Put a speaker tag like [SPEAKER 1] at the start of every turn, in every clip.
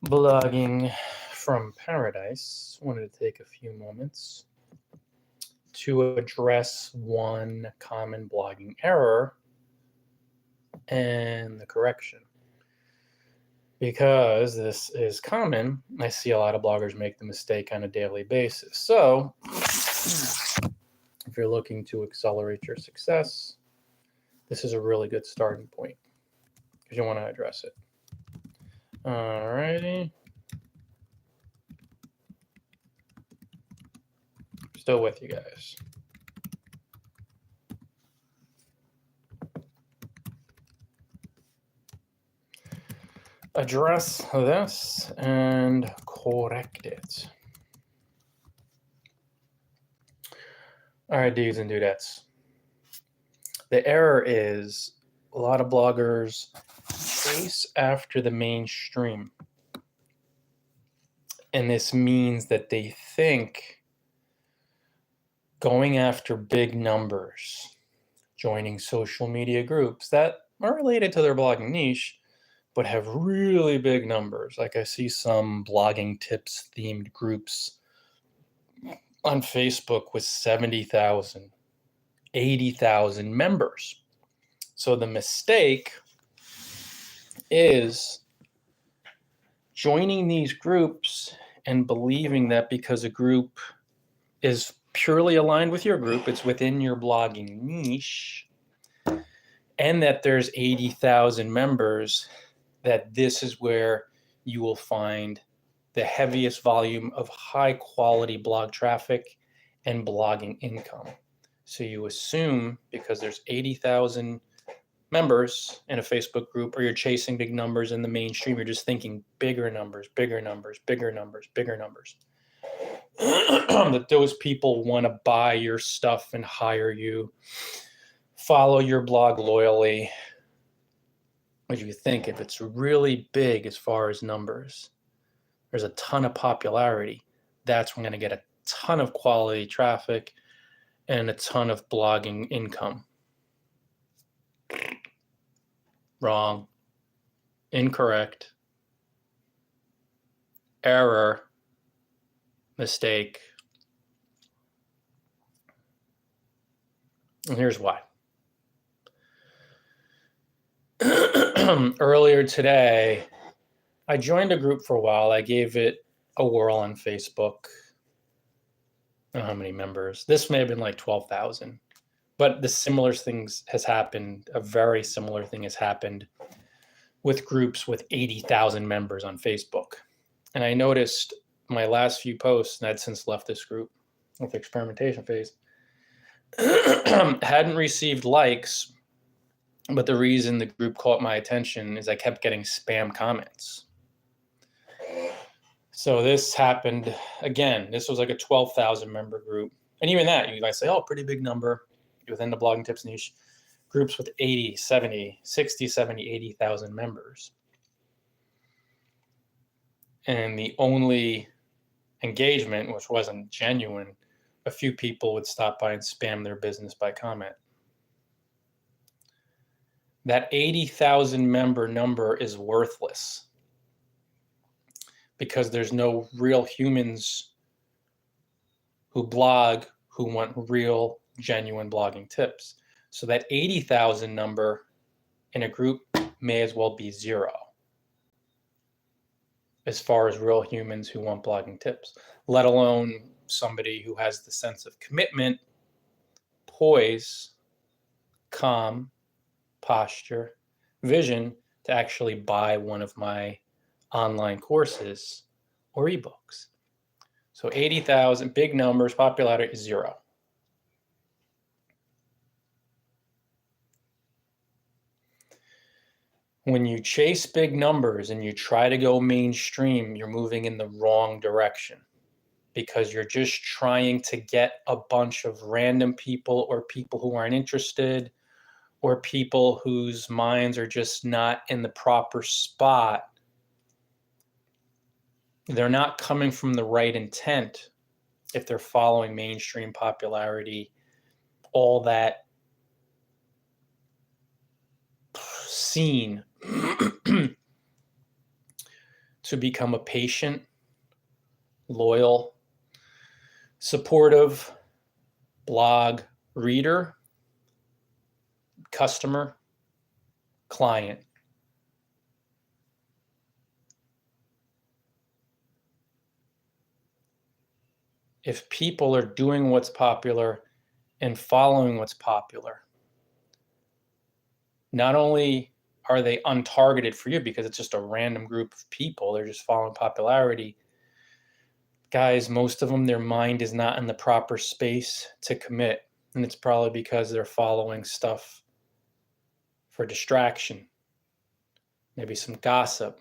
[SPEAKER 1] Blogging from Paradise. Wanted to take a few moments to address one common blogging error and the correction. Because this is common, I see a lot of bloggers make the mistake on a daily basis. So, if you're looking to accelerate your success, this is a really good starting point because you want to address it. Alrighty. Still with you guys. Address this and correct it. All right, dudes and dudettes. The error is a lot of bloggers chase after the mainstream. And this means that they think going after big numbers, joining social media groups that are related to their blogging niche, but have really big numbers. Like I see some blogging tips themed groups on Facebook with 70,000, 80,000 members. So the mistake is joining these groups and believing that because a group is purely aligned with your group, it's within your blogging niche, and that there's 80,000 members, that this is where you will find the heaviest volume of high quality blog traffic and blogging income. So you assume because there's 80,000 members in a Facebook group, or you're chasing big numbers in the mainstream, you're just thinking bigger numbers, bigger numbers, bigger numbers, bigger numbers. That those people want to buy your stuff and hire you, follow your blog loyally. What do you think? If it's really big as far as numbers, there's a ton of popularity, that's when I'm going to get a ton of quality traffic and a ton of blogging income. Wrong. Incorrect. Error. Mistake. And here's why. Earlier today, I joined a group for a while. I gave it a whirl on Facebook. I don't know how many members. This may have been like 12,000. But the similar things has happened. A very similar thing has happened with groups with 80,000 members on Facebook. And I noticed my last few posts, and I'd since left this group with the experimentation phase, hadn't received likes. But the reason the group caught my attention is I kept getting spam comments. So this happened again. This was like a 12,000 member group. And even that, you guys say, oh, pretty big number within the blogging tips niche. Groups with 80, 70, 60, 70, 80,000 members. And the only engagement, which wasn't genuine, a few people would stop by and spam their business by comment. That 80,000 member number is worthless because there's no real humans who blog who want real, genuine blogging tips. So that 80,000 number in a group may as well be zero as far as real humans who want blogging tips, let alone somebody who has the sense of commitment, poise, calm, posture, vision to actually buy one of my online courses or ebooks. So 80,000, big numbers, popularity is zero. When you chase big numbers and you try to go mainstream, you're moving in the wrong direction because you're just trying to get a bunch of random people or people who aren't interested or people whose minds are just not in the proper spot. They're not coming from the right intent if they're following mainstream popularity, all that scene. to become a patient, loyal, supportive blog reader, customer, client. If people are doing what's popular and following what's popular, not only are they untargeted for you because it's just a random group of people, they're just following popularity. Guys, most of them, their mind is not in the proper space to commit. And it's probably because they're following stuff for distraction, maybe some gossip,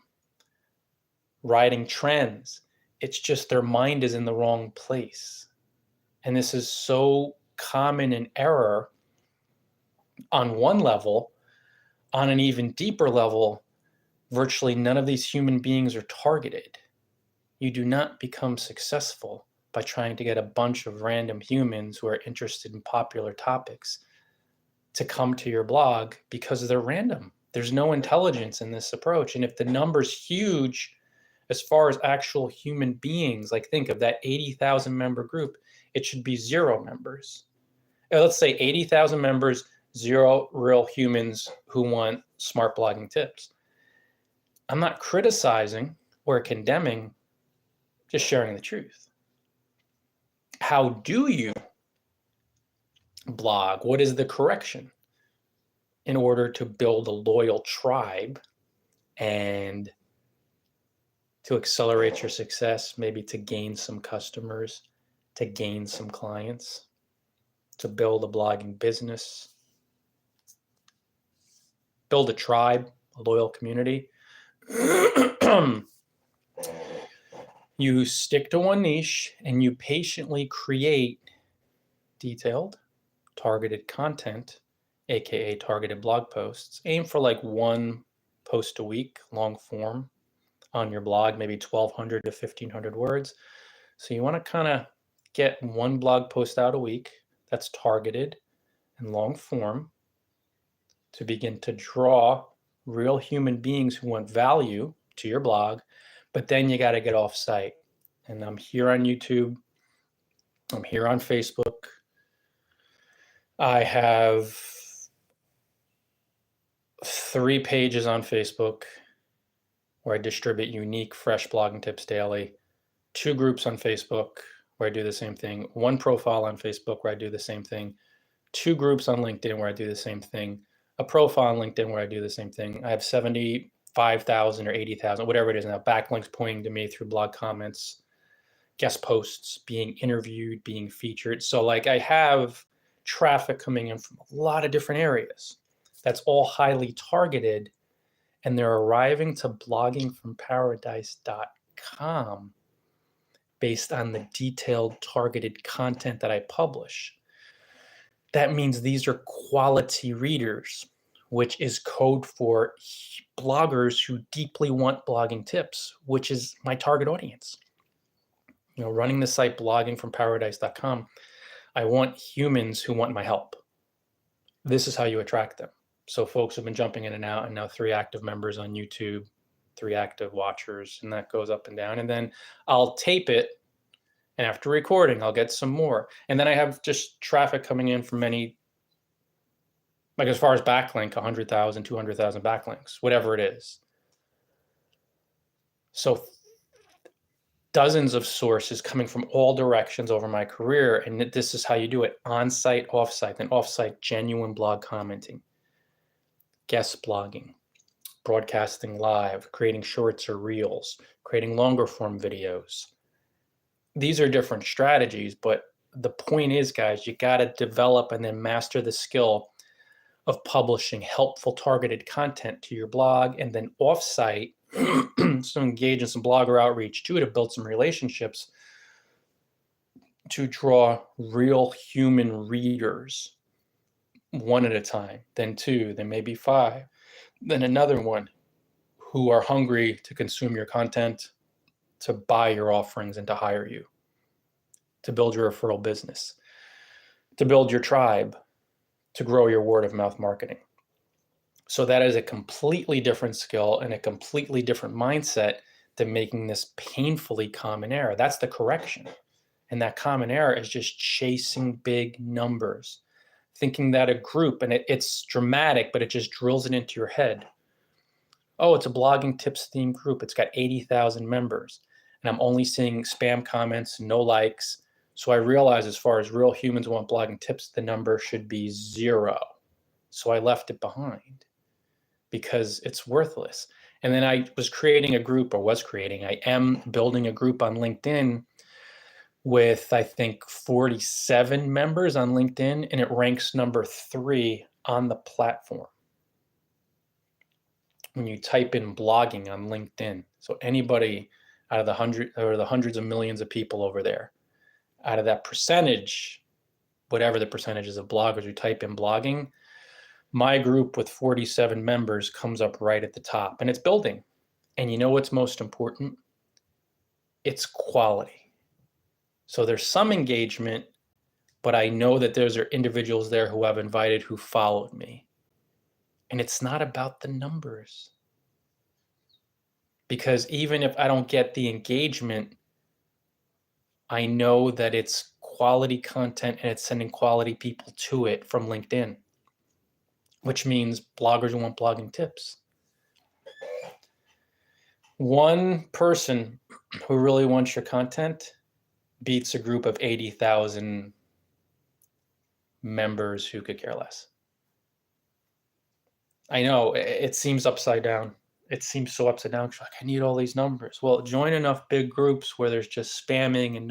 [SPEAKER 1] riding trends. It's just their mind is in the wrong place. And this is so common an error on one level. On an even deeper level, virtually none of these human beings are targeted. You do not become successful by trying to get a bunch of random humans who are interested in popular topics to come to your blog because they're random. There's no intelligence in this approach. And if the number's huge, as far as actual human beings, like think of that 80,000 member group, it should be 0 members. Let's say 80,000 members, 0 real humans who want smart blogging tips. I'm not criticizing or condemning, just sharing the truth. How do you blog? What is the correction in order to build a loyal tribe and to accelerate your success, maybe to gain some customers, to gain some clients, to build a blogging business, build a tribe, a loyal community? You stick to one niche and you patiently create detailed, targeted content, aka targeted blog posts. Aim for like 1 post a week, long form on your blog, maybe 1,200 to 1,500 words. So you want to kind of get 1 blog post out a week that's targeted and long form to begin to draw real human beings who want value to your blog. But then you got to get off site. And I'm here on YouTube. I'm here on Facebook. I have 3 pages on Facebook where I distribute unique, fresh blogging tips daily. 2 groups on Facebook where I do the same thing. 1 profile on Facebook where I do the same thing. 2 groups on LinkedIn where I do the same thing. A profile on LinkedIn where I do the same thing. I have 75,000 or 80,000, whatever it is now, backlinks pointing to me through blog comments, guest posts, being interviewed, being featured. So like I have traffic coming in from a lot of different areas. That's all highly targeted, and they're arriving to bloggingfromparadise.com based on the detailed targeted content that I publish. That means these are quality readers, which is code for bloggers who deeply want blogging tips, which is my target audience. You know, running the site bloggingfromparadise.com, I want humans who want my help. This is how you attract them. So folks have been jumping in and out, and now 3 active members on YouTube, 3 active watchers, and that goes up and down. And then I'll tape it, and after recording, I'll get some more. And then I have just traffic coming in from many, like as far as backlink, 100,000, 200,000 backlinks, whatever it is. So dozens of sources coming from all directions over my career. And this is how you do it: on-site, off-site, then off-site, genuine blog commenting, guest blogging, broadcasting live, creating shorts or reels, creating longer form videos. These are different strategies, but the point is, guys, you got to develop and then master the skill of publishing helpful targeted content to your blog, and then off-site, so engage in some blogger outreach too, to build some relationships, to draw real human readers, 1 at a time, then 2, then maybe 5, then another one, who are hungry to consume your content, to buy your offerings, and to hire you, to build your referral business, to build your tribe, to grow your word of mouth marketing. So that is a completely different skill and a completely different mindset to making this painfully common error. That's the correction. And that common error is just chasing big numbers, thinking that a group, and it's dramatic, but it just drills it into your head. Oh, it's a blogging tips theme group. It's got 80,000 members, and I'm only seeing spam comments, no likes. So I realized as far as real humans want blogging tips, the number should be 0. So I left it behind because it's worthless. And then I was creating a group, I am building a group on LinkedIn with, I think, 47 members on LinkedIn, and it ranks number 3 on the platform when you type in blogging on LinkedIn. So anybody out of the hundreds of millions of people over there, out of that percentage, whatever the percentages of bloggers who type in blogging, my group with 47 members comes up right at the top, and it's building. And you know what's most important? It's quality. So there's some engagement, but I know that those are individuals there who I've invited who followed me. And it's not about the numbers. Because even if I don't get the engagement, I know that it's quality content and it's sending quality people to it from LinkedIn, which means bloggers who want blogging tips. One person who really wants your content beats a group of 80,000 members who could care less. I know it seems upside down. It seems so upside down. Like, I need all these numbers. Well, join enough big groups where there's just spamming and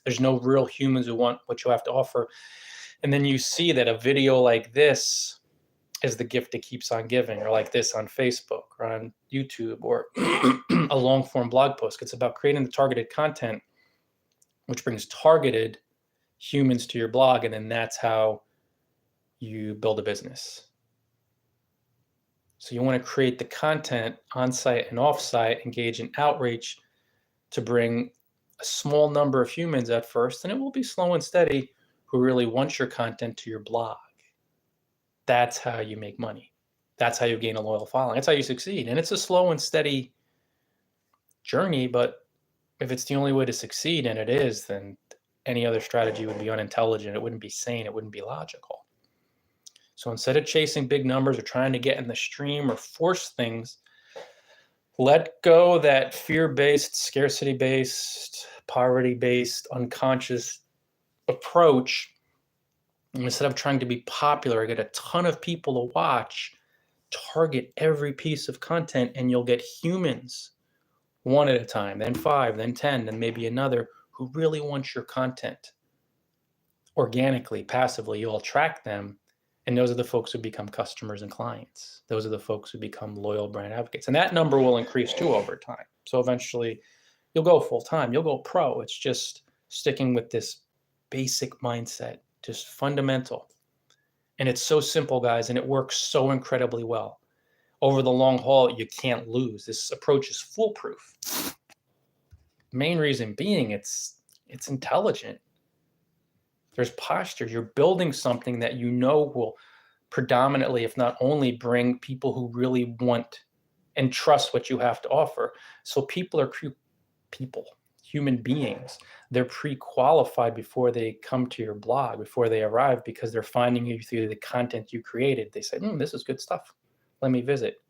[SPEAKER 1] there's no real humans who want what you have to offer. And then you see that a video like this is the gift that keeps on giving, or like this on Facebook or on YouTube or a long form blog post. It's about creating the targeted content, which brings targeted humans to your blog. And then that's how you build a business. So you want to create the content on-site and off-site, engage in outreach to bring a small number of humans at first, and it will be slow and steady, who really want your content to your blog. That's how you make money. That's how you gain a loyal following. That's how you succeed. And it's a slow and steady journey, but if it's the only way to succeed, and it is, then any other strategy would be unintelligent. It wouldn't be sane. It wouldn't be logical. So instead of chasing big numbers or trying to get in the stream or force things, let go that fear-based, scarcity-based, poverty-based, unconscious approach. And instead of trying to be popular, get a ton of people to watch, target every piece of content, and you'll get humans one at a time, then 5, then 10, then maybe another who really want your content. Organically, passively, you'll attract them. And those are the folks who become customers and clients. Those are the folks who become loyal brand advocates. And that number will increase too over time. So eventually you'll go full time, you'll go pro. It's just sticking with this basic mindset, just fundamental. And it's so simple, guys, and it works so incredibly well. Over the long haul, you can't lose. This approach is foolproof. Main reason being it's intelligent. There's posture. You're building something that you know will predominantly, if not only, bring people who really want and trust what you have to offer. So people are human beings. They're pre-qualified before they come to your blog, before they arrive, because they're finding you through the content you created. They say, this is good stuff. Let me visit.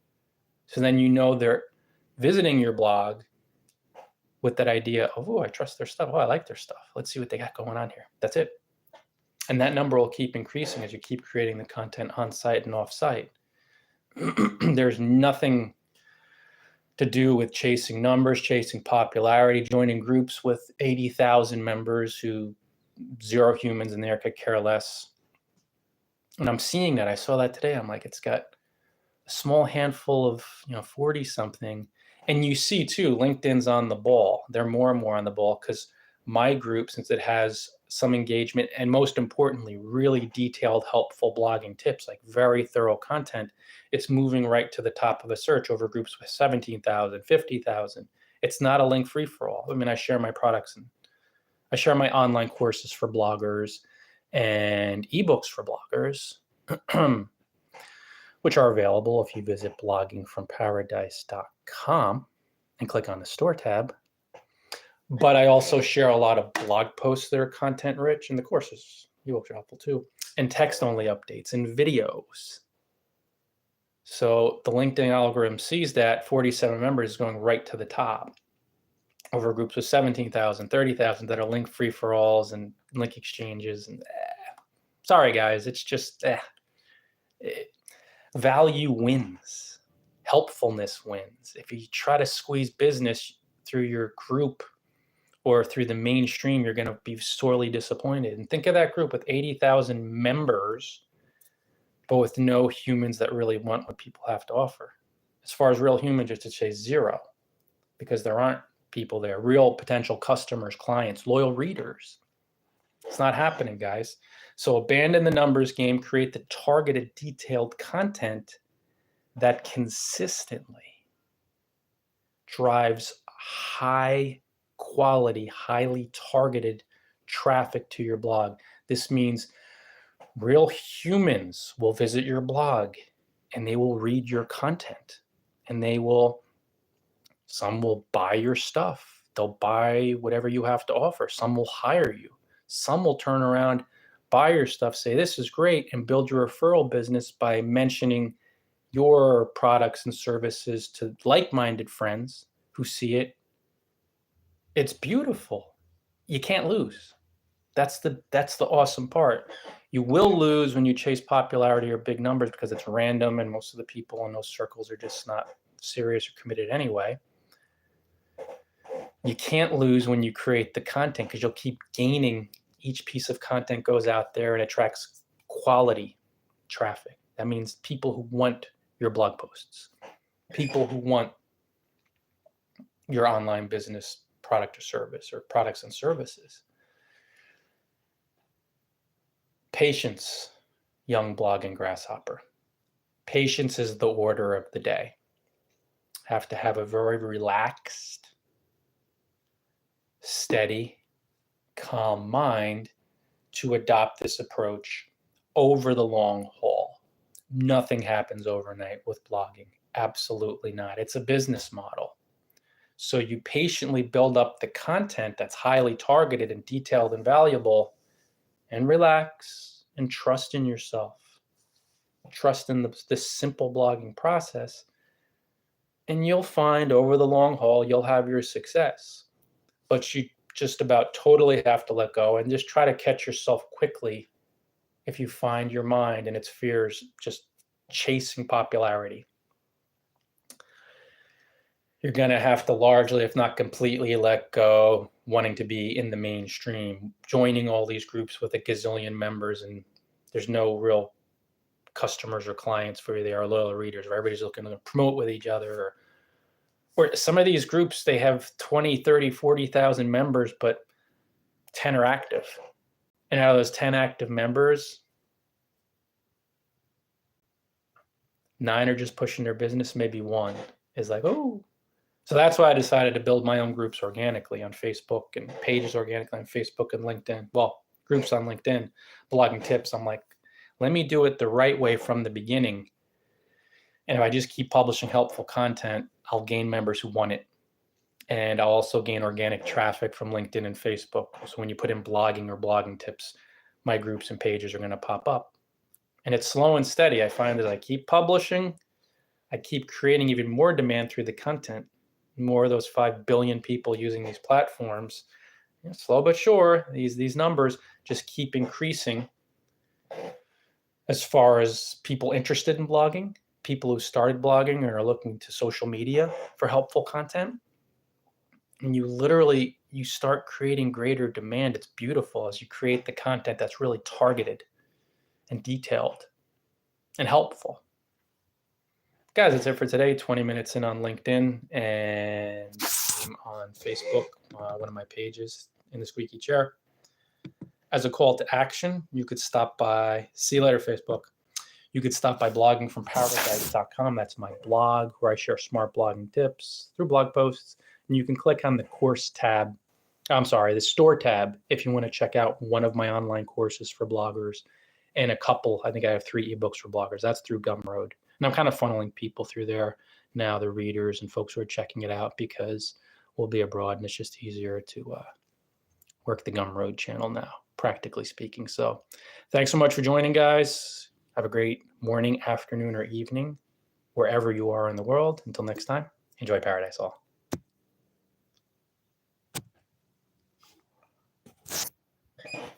[SPEAKER 1] So then you know they're visiting your blog with that idea of, I trust their stuff. I like their stuff. Let's see what they got going on here. That's it. And that number will keep increasing as you keep creating the content on site and off site. There's nothing to do with chasing numbers, chasing popularity, joining groups with 80,000 members who 0 humans in there could care less. And I'm seeing that. I saw that today. I'm like, it's got a small handful of 40 something. And you see too, LinkedIn's on the ball. They're more and more on the ball, because my group, since it has some engagement and most importantly, really detailed, helpful blogging tips, like very thorough content, it's moving right to the top of a search over groups with 17,000, 50,000. It's not a link free for all. I mean, I share my products and I share my online courses for bloggers and ebooks for bloggers, which are available if you visit bloggingfromparadise.com. and click on the store tab. But I also share a lot of blog posts that are content rich, and the courses you will be helpful too, and text only updates and videos. So the LinkedIn algorithm sees that 47 members is going right to the top over groups with 17,000, 30,000 that are link free for alls and link exchanges. And sorry, guys, it's just value wins. Helpfulness wins. If you try to squeeze business through your group or through the mainstream, you're going to be sorely disappointed. And think of that group with 80,000 members, but with no humans that really want what people have to offer. As far as real humans, just to say zero, because there aren't people there, real potential customers, clients, loyal readers. It's not happening, guys. So abandon the numbers game, create the targeted, detailed content that consistently drives high quality, highly targeted traffic to your blog. This means real humans will visit your blog and they will read your content, and some will buy your stuff. They'll buy whatever you have to offer. Some will hire you. Some will turn around, buy your stuff, say, this is great, and build your referral business by mentioning your products and services to like-minded friends who see it. It's beautiful. You can't lose. That's the awesome part. You will lose when you chase popularity or big numbers because it's random, and most of the people in those circles are just not serious or committed anyway. You can't lose when you create the content because you'll keep gaining. Each piece of content goes out there and attracts quality traffic. That means people who want your blog posts, people who want your online business product or service, or products and services. Patience, young blogging grasshopper. Patience is the order of the day. Have to have a very relaxed, steady, calm mind to adopt this approach over the long haul. Nothing happens overnight with blogging. Absolutely not. It's a business model. So you patiently build up the content that's highly targeted and detailed and valuable, and relax and trust in yourself. Trust in this simple blogging process, and you'll find over the long haul, you'll have your success. But you just about totally have to let go and just try to catch yourself quickly if you find your mind and its fears just chasing popularity. You're going to have to largely, if not completely, let go wanting to be in the mainstream, joining all these groups with a gazillion members, and there's no real customers or clients for you. They are loyal readers, or everybody's looking to promote with each other. Or some of these groups, they have 20, 30, 40,000 members, but 10 are active. And out of those 10 active members, 9 are just pushing their business. Maybe 1 is like, oh. So that's why I decided to build my own groups organically on Facebook, and pages organically on Facebook and LinkedIn. Well, groups on LinkedIn, blogging tips. I'm like, let me do it the right way from the beginning. And if I just keep publishing helpful content, I'll gain members who want it. And I'll also gain organic traffic from LinkedIn and Facebook. So when you put in blogging or blogging tips, my groups and pages are going to pop up. And it's slow and steady. I find that I keep publishing, I keep creating even more demand through the content. More of those 5 billion people using these platforms, slow but sure, these numbers just keep increasing as far as people interested in blogging, people who started blogging and are looking to social media for helpful content. And you start creating greater demand. It's beautiful as you create the content that's really targeted and detailed and helpful. Guys, that's it for today. 20 minutes in on LinkedIn, and I'm on Facebook, one of my pages in the squeaky chair. As a call to action, you could stop by, see you later, Facebook. You could stop by bloggingfromparadise.com. That's my blog where I share smart blogging tips through blog posts. And you can click on the the store tab, if you want to check out one of my online courses for bloggers, and a couple, I think I have 3 ebooks for bloggers. That's through Gumroad. And I'm kind of funneling people through there now the readers and folks who are checking it out, because we'll be abroad and it's just easier to work the Gumroad channel now, practically speaking. So thanks so much for joining, guys. Have a great morning, afternoon, or evening, wherever you are in the world. Until next time, enjoy Paradise all.